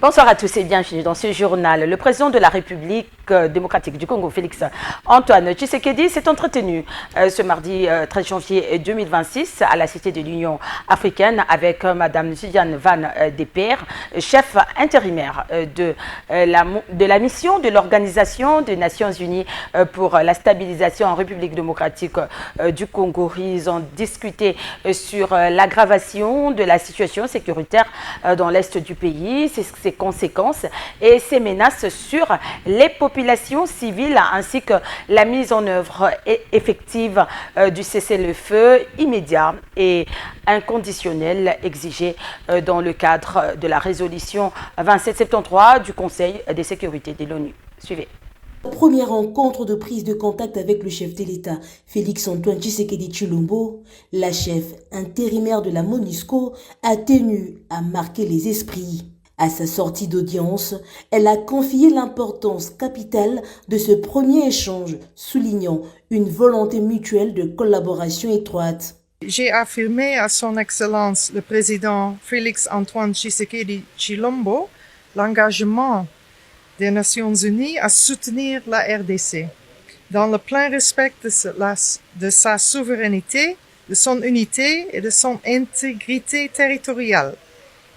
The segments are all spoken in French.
Bonsoir à tous et bienvenue dans ce journal. Le président de la République démocratique du Congo, Félix Antoine Tshisekedi, s'est entretenu ce mardi 13 janvier 2026 à la Cité de l'Union africaine avec Mme Viviane Van de Peer, chef intérimaire de la mission de l'Organisation des Nations Unies pour la stabilisation en République démocratique du Congo. Ils ont discuté sur l'aggravation de la situation sécuritaire dans l'est du pays, ses conséquences et ses menaces sur les populations civiles ainsi que la mise en œuvre effective du cessez-le-feu immédiat et inconditionnel exigé dans le cadre de la résolution 2773 du Conseil de sécurité de l'ONU. Suivez. Première rencontre de prise de contact avec le chef de l'État, Félix Antoine Tshisekedi Tshilombo, la chef intérimaire de la MONUSCO, a tenu à marquer les esprits. À sa sortie d'audience, elle a confié l'importance capitale de ce premier échange, soulignant une volonté mutuelle de collaboration étroite. J'ai affirmé à son Excellence le président Félix Antoine Tshisekedi Tshilombo l'engagement des Nations Unies à soutenir la RDC dans le plein respect de sa souveraineté, de son unité et de son intégrité territoriale,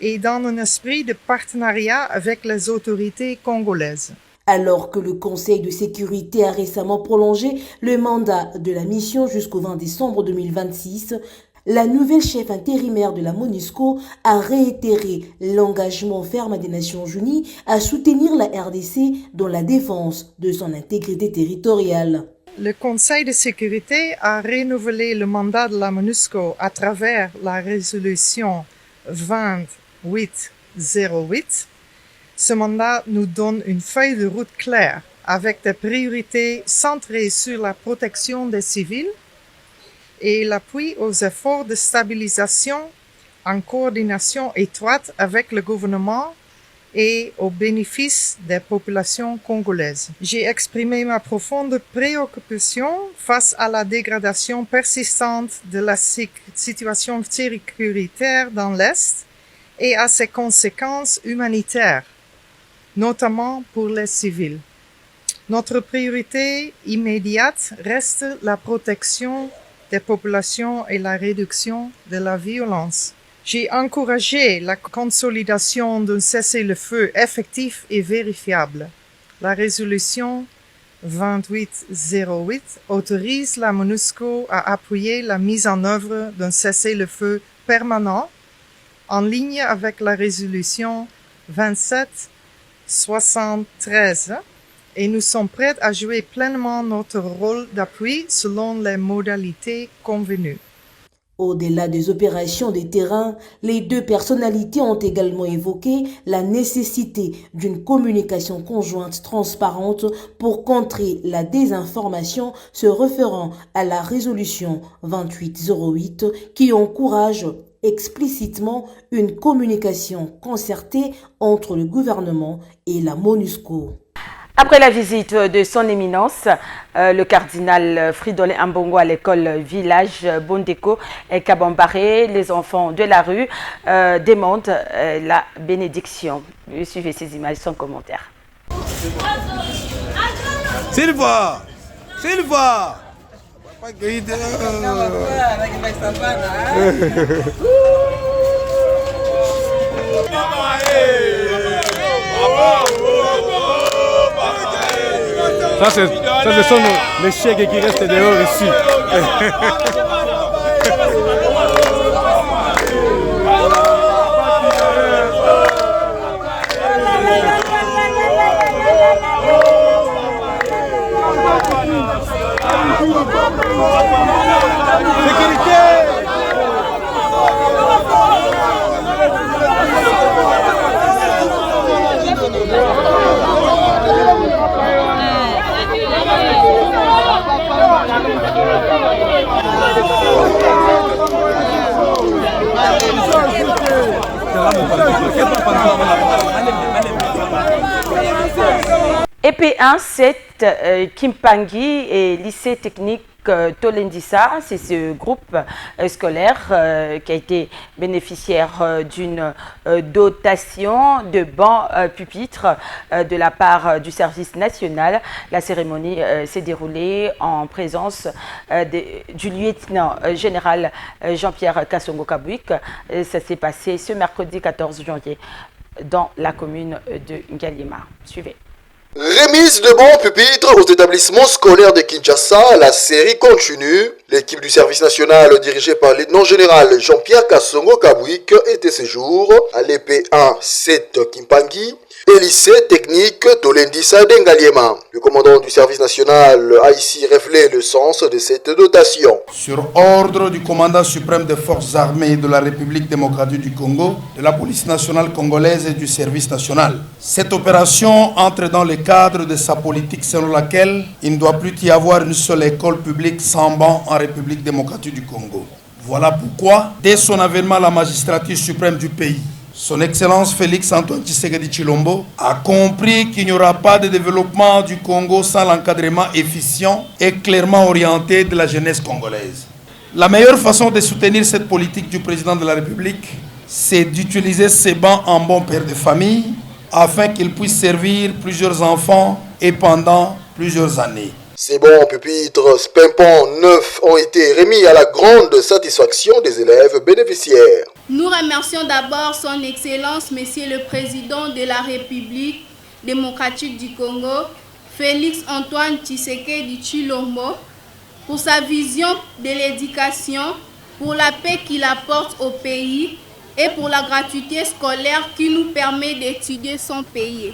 et dans un esprit de partenariat avec les autorités congolaises. Alors que le Conseil de sécurité a récemment prolongé le mandat de la mission jusqu'au 20 décembre 2026, la nouvelle chef intérimaire de la MONUSCO a réitéré l'engagement ferme des Nations Unies à soutenir la RDC dans la défense de son intégrité territoriale. Le Conseil de sécurité a renouvelé le mandat de la MONUSCO à travers la résolution 2808. Ce mandat nous donne une feuille de route claire avec des priorités centrées sur la protection des civils et l'appui aux efforts de stabilisation en coordination étroite avec le gouvernement et au bénéfice des populations congolaises. J'ai exprimé ma profonde préoccupation face à la dégradation persistante de la situation sécuritaire dans l'Est et à ses conséquences humanitaires, notamment pour les civils. Notre priorité immédiate reste la protection des populations et la réduction de la violence. J'ai encouragé la consolidation d'un cessez-le-feu effectif et vérifiable. La résolution 2808 autorise la MONUSCO à appuyer la mise en œuvre d'un cessez-le-feu permanent en ligne avec la résolution 2773 et nous sommes prêts à jouer pleinement notre rôle d'appui selon les modalités convenues. Au-delà des opérations de terrain, les deux personnalités ont également évoqué la nécessité d'une communication conjointe transparente pour contrer la désinformation se référant à la résolution 2808 qui encourage explicitement une communication concertée entre le gouvernement et la MONUSCO. Après la visite de son éminence, le cardinal Fridolin Ambongo à l'école village Bondeko et Kabambaré, les enfants de la rue demandent la bénédiction. Suivez ces images sans commentaire. Silva! Silva! Ça, ce sont les chèques qui restent dehors ici. EP1, 7, Kimpangi et lycée technique Tolendissa. C'est ce groupe scolaire qui a été bénéficiaire d'une dotation de bancs pupitres de la part du service national. La cérémonie s'est déroulée en présence du lieutenant général Jean-Pierre Kassongo Kabouik. Ça s'est passé ce mercredi 14 janvier dans la commune de Ngaliema. Suivez. Remise de bons pupitres aux établissements scolaires de Kinshasa, la série continue. L'équipe du service national dirigée par le lieutenant général Jean-Pierre Kassongo Kabouik était ce jour à l'EP1 7 Kimpangi et lycée technique Tolendissa d'Engaliema. Le commandant du service national a ici révélé le sens de cette dotation. Sur ordre du commandant suprême des forces armées de la République démocratique du Congo, de la police nationale congolaise et du service national, cette opération entre dans le cadre de sa politique selon laquelle il ne doit plus y avoir une seule école publique sans banc en République démocratique du Congo. Voilà pourquoi, dès son avènement à la magistrature suprême du pays, Son Excellence Félix Antoine Tshisekedi Tshilombo a compris qu'il n'y aura pas de développement du Congo sans l'encadrement efficient et clairement orienté de la jeunesse congolaise. La meilleure façon de soutenir cette politique du président de la République, c'est d'utiliser ces bancs en bon père de famille afin qu'ils puissent servir plusieurs enfants et pendant plusieurs années. Ces bons pupitres pimpants neufs ont été remis à la grande satisfaction des élèves bénéficiaires. Nous remercions d'abord son Excellence, Monsieur le Président de la République démocratique du Congo, Félix Antoine Tshisekedi Tshilombo, pour sa vision de l'éducation, pour la paix qu'il apporte au pays et pour la gratuité scolaire qui nous permet d'étudier sans payer.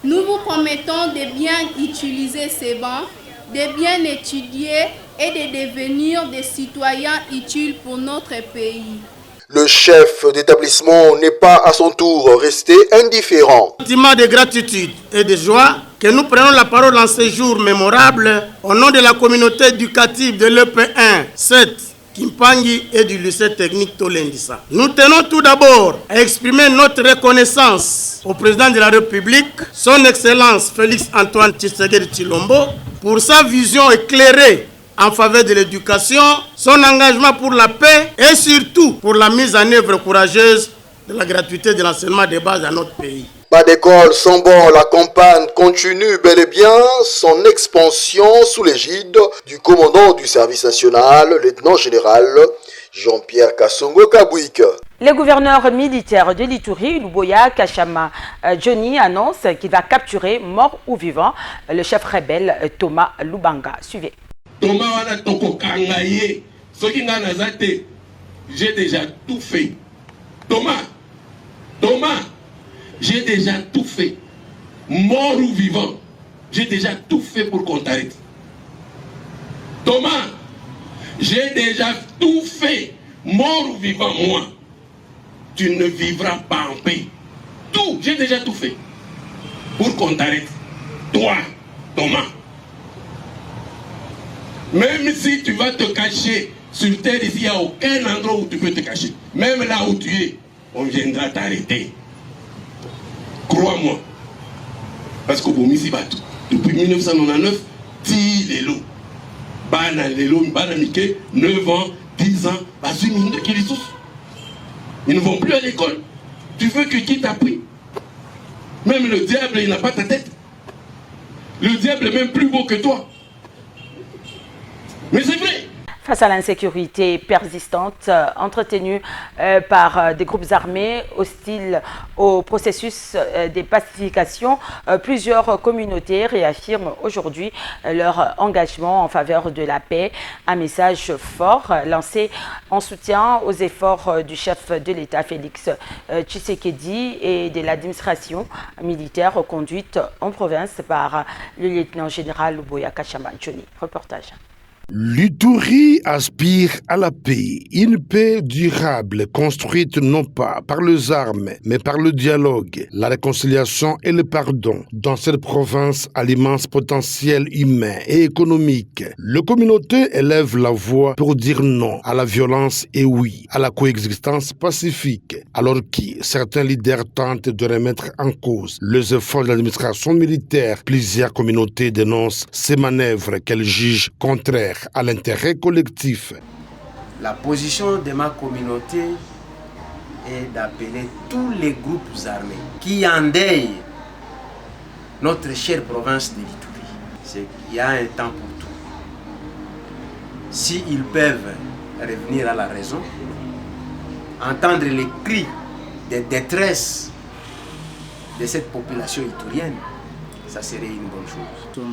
Nous vous promettons de bien utiliser ces bancs, de bien étudier et de devenir des citoyens utiles pour notre pays. Le chef d'établissement n'est pas à son tour resté indifférent. Sentiment de gratitude et de joie que nous prenons la parole en ces jours mémorables au nom de la communauté éducative de l'EP1 7 Kimpangi et du lycée technique Tolendissa. Nous tenons tout d'abord à exprimer notre reconnaissance au président de la République, son Excellence Félix Antoine Tshisekedi Tshilombo, pour sa vision éclairée en faveur de l'éducation, son engagement pour la paix et surtout pour la mise en œuvre courageuse de la gratuité de l'enseignement de base dans notre pays. Pas d'école sans bon, la campagne continue bel et bien son expansion sous l'égide du commandant du service national, le lieutenant général Jean-Pierre Kassongo Kabouik. Le gouverneur militaire de l'Ituri, Luboya Kachama Johnny, annonce qu'il va capturer, mort ou vivant, le chef rebelle Thomas Lubanga. Suivez. Thomas wana toko kangaye, soki nga nazate, j'ai déjà tout fait. Thomas, j'ai déjà tout fait. Mort ou vivant, j'ai déjà tout fait pour qu'on t'arrête. Thomas, j'ai déjà tout fait. Mort ou vivant, moi, tu ne vivras pas en paix. Tout, j'ai déjà tout fait pour qu'on t'arrête. Toi, Thomas. Même si tu vas te cacher sur terre ici, il n'y a aucun endroit où tu peux te cacher. Même là où tu es, on viendra t'arrêter. Crois-moi. Parce qu'au Bomissi, depuis 1999, ti lelo. Bana lelo, bana mike, 9 ans, 10 ans, ils ne vont plus à l'école. Tu veux que qui t'apprenne? Même le diable, il n'a pas ta tête. Le diable est même plus beau que toi. Mais c'est vrai. Face à l'insécurité persistante entretenue par des groupes armés hostiles au processus de pacification, plusieurs communautés réaffirment aujourd'hui leur engagement en faveur de la paix. Un message fort lancé en soutien aux efforts du chef de l'État Félix Tshisekedi et de l'administration militaire conduite en province par le lieutenant général Luboya Kachama Johnny. Reportage. L'Ituri aspire à la paix, une paix durable construite non pas par les armes, mais par le dialogue, la réconciliation et le pardon. Dans cette province à l'immense potentiel humain et économique, la communauté élève la voix pour dire non à la violence et oui à la coexistence pacifique, alors que certains leaders tentent de remettre en cause les efforts de l'administration militaire. Plusieurs communautés dénoncent ces manœuvres qu'elles jugent contraires sert à l'intérêt collectif. La position de ma communauté est d'appeler tous les groupes armés qui endeuillent notre chère province de l'Ituri. Il y a un temps pour tout. S'ils peuvent revenir à la raison, entendre les cris de détresse de cette population iturienne, ça serait une bonne chose.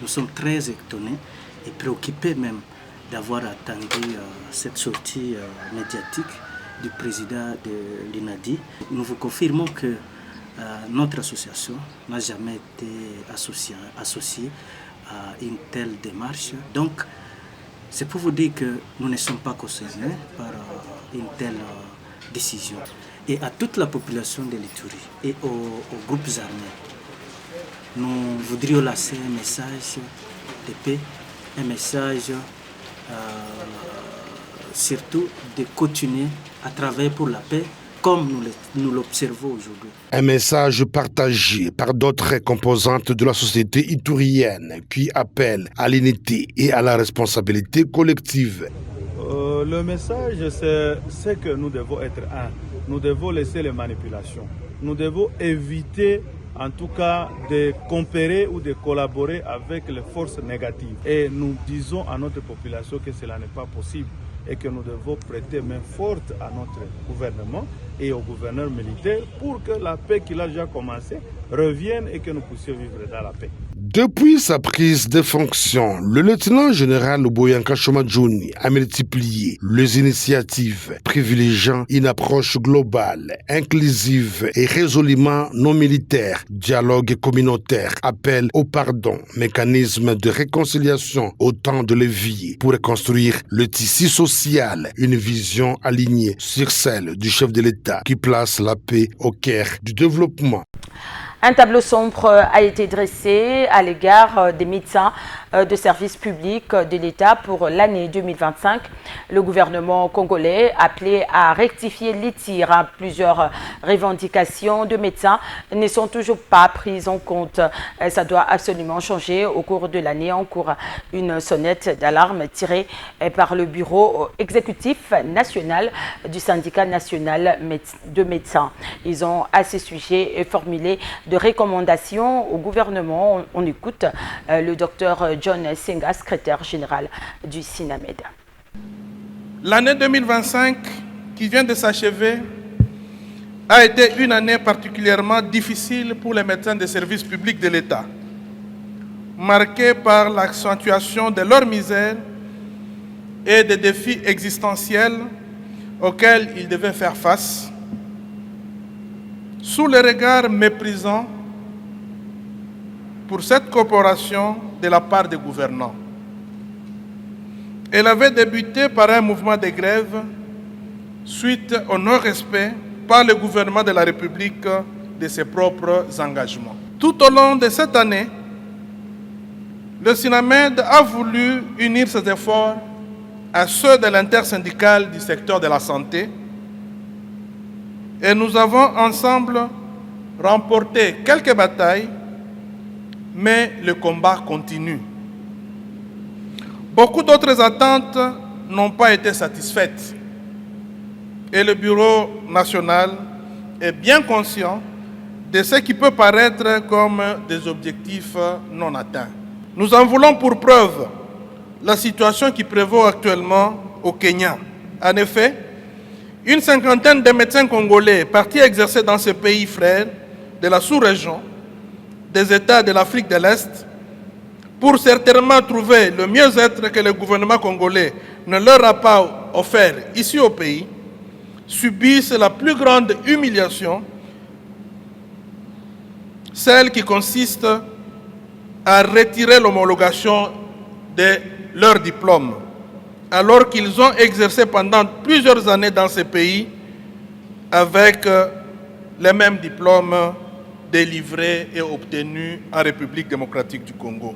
Nous sommes très étonnés et préoccupés même d'avoir attendu cette sortie médiatique du président de l'INADI. Nous vous confirmons que notre association n'a jamais été associée à une telle démarche. Donc, c'est pour vous dire que nous ne sommes pas concernés par une telle décision. Et à toute la population de l'Ituri et aux groupes armés, nous voudrions lancer un message de paix, un message surtout de continuer à travailler pour la paix comme nous l'observons aujourd'hui. Un message partagé par d'autres composantes de la société iturienne qui appellent à l'unité et à la responsabilité collective. Le message, c'est que nous devons être un. Nous devons laisser les manipulations. Nous devons éviter, en tout cas, de coopérer ou de collaborer avec les forces négatives. Et nous disons à notre population que cela n'est pas possible et que nous devons prêter main forte à notre gouvernement et au gouverneur militaire pour que la paix qui a déjà commencé revienne et que nous puissions vivre dans la paix. Depuis sa prise de fonction, le lieutenant-général Boyanka Chomadjouni a multiplié les initiatives privilégiant une approche globale, inclusive et résolument non militaire, dialogue communautaire, appel au pardon, mécanisme de réconciliation, autant de leviers pour reconstruire le tissu social, une vision alignée sur celle du chef de l'État qui place la paix au cœur du développement. Un tableau sombre a été dressé à l'égard des médecins de services publics de l'État pour l'année 2025. Le gouvernement congolais appelé à rectifier les tirs. Plusieurs revendications de médecins ne sont toujours pas prises en compte. Ça doit absolument changer au cours de l'année en cours. Une sonnette d'alarme tirée par le bureau exécutif national du syndicat national de médecins. Ils ont à ce sujet formulé de recommandations au gouvernement. On écoute le docteur John Senga, secrétaire général du SINAMED. L'année 2025 qui vient de s'achever a été une année particulièrement difficile pour les médecins des services publics de l'État, marquée par l'accentuation de leur misère et des défis existentiels auxquels ils devaient faire face, sous le regard méprisant pour cette corporation de la part des gouvernants. Elle avait débuté par un mouvement de grève suite au non-respect par le gouvernement de la République de ses propres engagements. Tout au long de cette année, le SINAMED a voulu unir ses efforts à ceux de l'intersyndicale du secteur de la santé et nous avons ensemble remporté quelques batailles, mais le combat continue. Beaucoup d'autres attentes n'ont pas été satisfaites et le Bureau national est bien conscient de ce qui peut paraître comme des objectifs non atteints. Nous en voulons pour preuve la situation qui prévaut actuellement au Kenya. En effet, une cinquantaine de médecins congolais partis exercer dans ce pays frère de la sous-région, des États de l'Afrique de l'Est, pour certainement trouver le mieux-être que le gouvernement congolais ne leur a pas offert ici au pays, subissent la plus grande humiliation, celle qui consiste à retirer l'homologation de leur diplôme, alors qu'ils ont exercé pendant plusieurs années dans ce pays avec les mêmes diplômes délivrés et obtenus en République démocratique du Congo.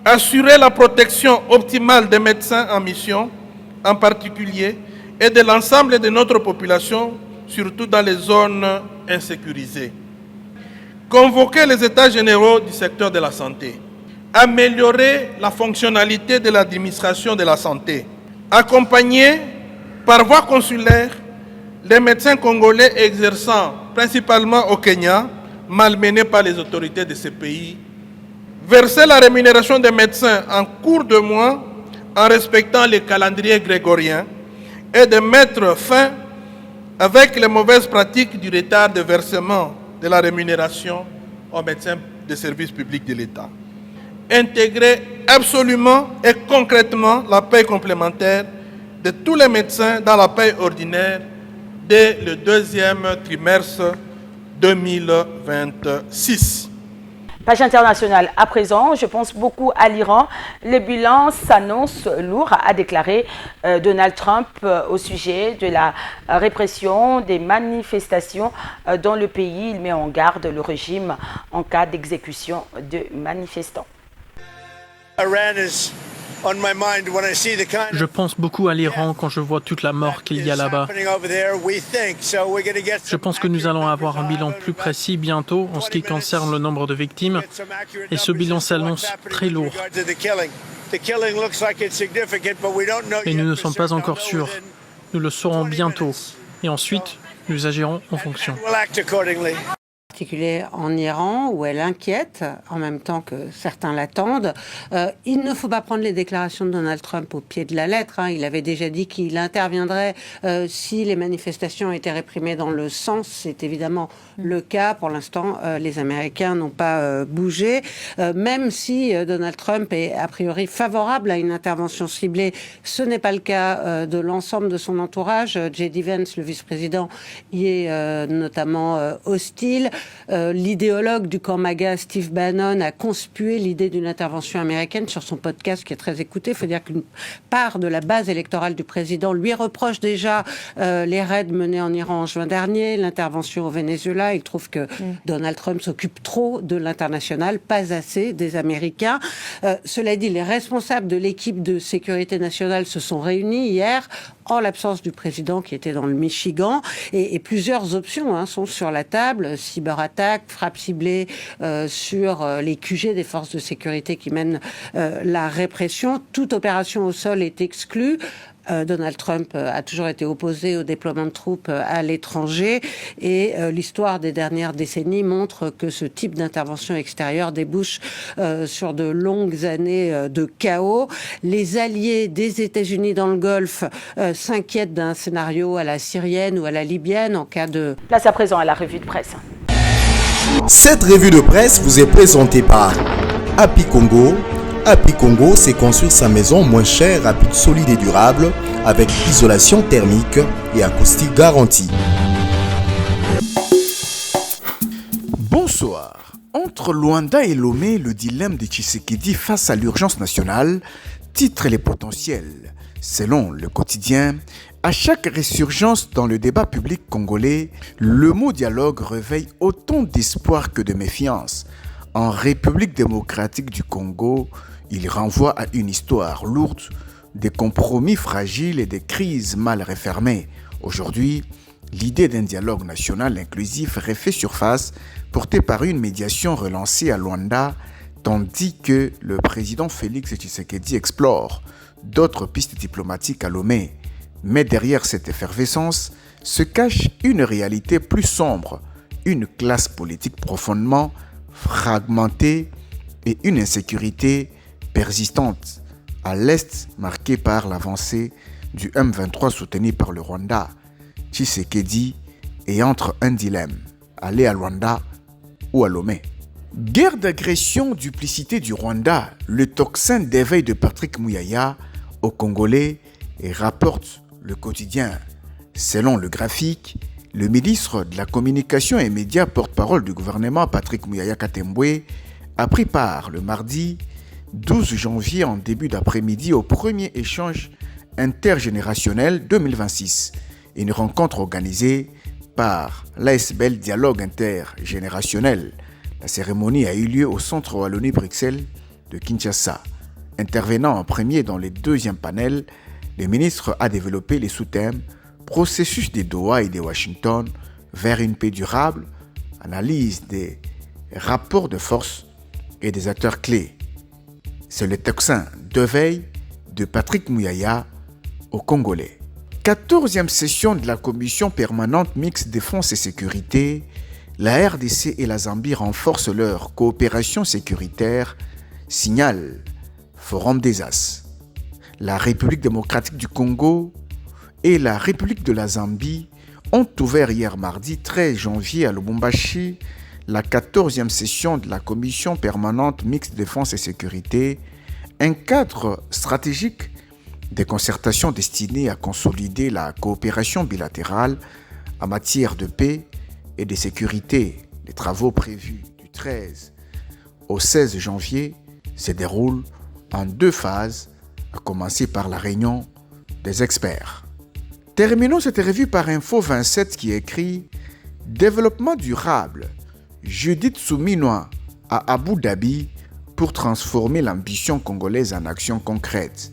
Assurer la protection optimale des médecins en mission, en particulier, et de l'ensemble de notre population, surtout dans les zones insécurisées. Convoquer les États généraux du secteur de la santé, améliorer la fonctionnalité de l'administration de la santé, accompagner par voie consulaire les médecins congolais exerçant principalement au Kenya, malmenés par les autorités de ce pays, verser la rémunération des médecins en cours de mois en respectant les calendriers grégoriens et de mettre fin avec les mauvaises pratiques du retard de versement de la rémunération aux médecins des services publics de l'État. Intégrer absolument et concrètement la paie complémentaire de tous les médecins dans la paie ordinaire dès le deuxième trimestre 2026. Page internationale à présent, je pense beaucoup à l'Iran. Le bilan s'annonce lourd, a déclaré Donald Trump au sujet de la répression des manifestations dans le pays. Il met en garde le régime en cas d'exécution de manifestants. Je pense beaucoup à l'Iran quand je vois toute la mort qu'il y a là-bas. Je pense que nous allons avoir un bilan plus précis bientôt en ce qui concerne le nombre de victimes et ce bilan s'annonce très lourd. Et nous ne sommes pas encore sûrs. Nous le saurons bientôt et ensuite nous agirons en fonction. Particulier en Iran, où elle inquiète, en même temps que certains l'attendent. Il ne faut pas prendre les déclarations de Donald Trump au pied de la lettre. Il avait déjà dit qu'il interviendrait si les manifestations étaient réprimées dans le sang. C'est évidemment le cas. Pour l'instant, les Américains n'ont pas bougé. Même si Donald Trump est a priori favorable à une intervention ciblée, ce n'est pas le cas de l'ensemble de son entourage. J.D. Vance, le vice-président, y est notamment hostile. L'idéologue du camp MAGA, Steve Bannon, a conspué l'idée d'une intervention américaine sur son podcast qui est très écouté. Il faut dire qu'une part de la base électorale du président lui reproche déjà les raids menés en Iran en juin dernier, l'intervention au Venezuela. Il trouve que Donald Trump s'occupe trop de l'international, pas assez des Américains. Cela dit, les responsables de l'équipe de sécurité nationale se sont réunis hier en l'absence du président qui était dans le Michigan et plusieurs options sont sur la table. Cyberattaque, frappe ciblée sur les QG des forces de sécurité qui mènent la répression. Toute opération au sol est exclue. Donald Trump a toujours été opposé au déploiement de troupes à l'étranger et l'histoire des dernières décennies montre que ce type d'intervention extérieure débouche sur de longues années de chaos. Les alliés des États-Unis dans le Golfe s'inquiètent d'un scénario à la syrienne ou à la libyenne en cas de... Place à présent à la revue de presse. Cette revue de presse vous est présentée par Happy Congo. Happy Congo, c'est construire sa maison moins chère, rapide, solide et durable avec isolation thermique et acoustique garantie. Bonsoir. Entre Luanda et Lomé, le dilemme de Tshisekedi face à l'urgence nationale titre les potentiels. Selon le quotidien, à chaque résurgence dans le débat public congolais, le mot dialogue réveille autant d'espoir que de méfiance. En République démocratique du Congo, il renvoie à une histoire lourde, des compromis fragiles et des crises mal refermées. Aujourd'hui, l'idée d'un dialogue national inclusif refait surface, portée par une médiation relancée à Luanda, tandis que le président Félix Tshisekedi explore d'autres pistes diplomatiques à Lomé. Mais derrière cette effervescence se cache une réalité plus sombre, une classe politique profondément fragmentée et une insécurité persistante à l'est marquée par l'avancée du M23 soutenu par le Rwanda. Tshisekedi est entre un dilemme, aller à Luanda ou à Lomé. Guerre d'agression, duplicité du Rwanda, le tocsin d'éveil de Patrick Muyaya aux Congolais et rapporte le quotidien. Selon le graphique, le ministre de la Communication et Médias, porte-parole du gouvernement Patrick Muyaya Katembwe, a pris part le mardi 12 janvier en début d'après-midi au premier échange intergénérationnel 2026, une rencontre organisée par l'ASBL Dialogue intergénérationnel. La cérémonie a eu lieu au Centre Wallonie-Bruxelles de Kinshasa. Intervenant en premier dans les deuxièmes panels, le ministre a développé les sous-thèmes processus des Doha et de Washington vers une paix durable, analyse des rapports de force et des acteurs clés. C'est le tocsin de veille de Patrick Mouyaya au Congolais. 14e session de la commission permanente mixte défense et sécurité, la RDC et la Zambie renforcent leur coopération sécuritaire, signale Forum des As. La République démocratique du Congo et la République de la Zambie ont ouvert hier mardi 13 janvier à Lubumbashi la 14e session de la commission permanente mixte défense et sécurité, un cadre stratégique des concertations destinées à consolider la coopération bilatérale en matière de paix et de sécurité. Les travaux prévus du 13 au 16 janvier se déroulent en 2 phases, à commencer par la réunion des experts. Terminons cette revue par Info 27 qui écrit « Développement durable, Judith Souminois à Abu Dhabi pour transformer l'ambition congolaise en action concrète. »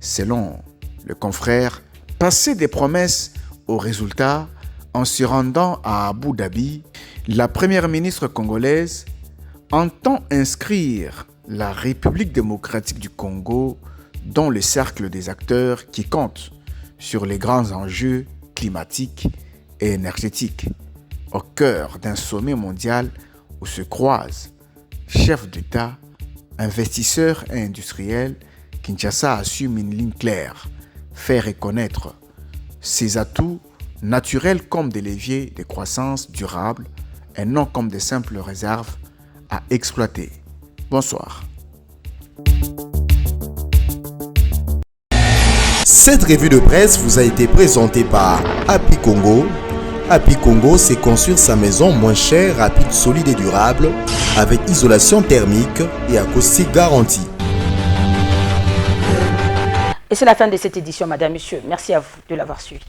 Selon le confrère, passer des promesses aux résultats en se rendant à Abu Dhabi, la première ministre congolaise entend inscrire la République démocratique du Congo dans le cercle des acteurs qui comptent sur les grands enjeux climatiques et énergétiques, au cœur d'un sommet mondial où se croisent chefs d'État, investisseurs et industriels. Kinshasa assume une ligne claire, faire reconnaître ses atouts naturels comme des leviers de croissance durable et non comme des simples réserves à exploiter. Bonsoir. Cette revue de presse vous a été présentée par Happy Congo. Happy Congo, c'est construire sa maison moins chère, rapide, solide et durable avec isolation thermique et acoustique garantie. Et c'est la fin de cette édition, Madame, Monsieur. Merci à vous de l'avoir suivi.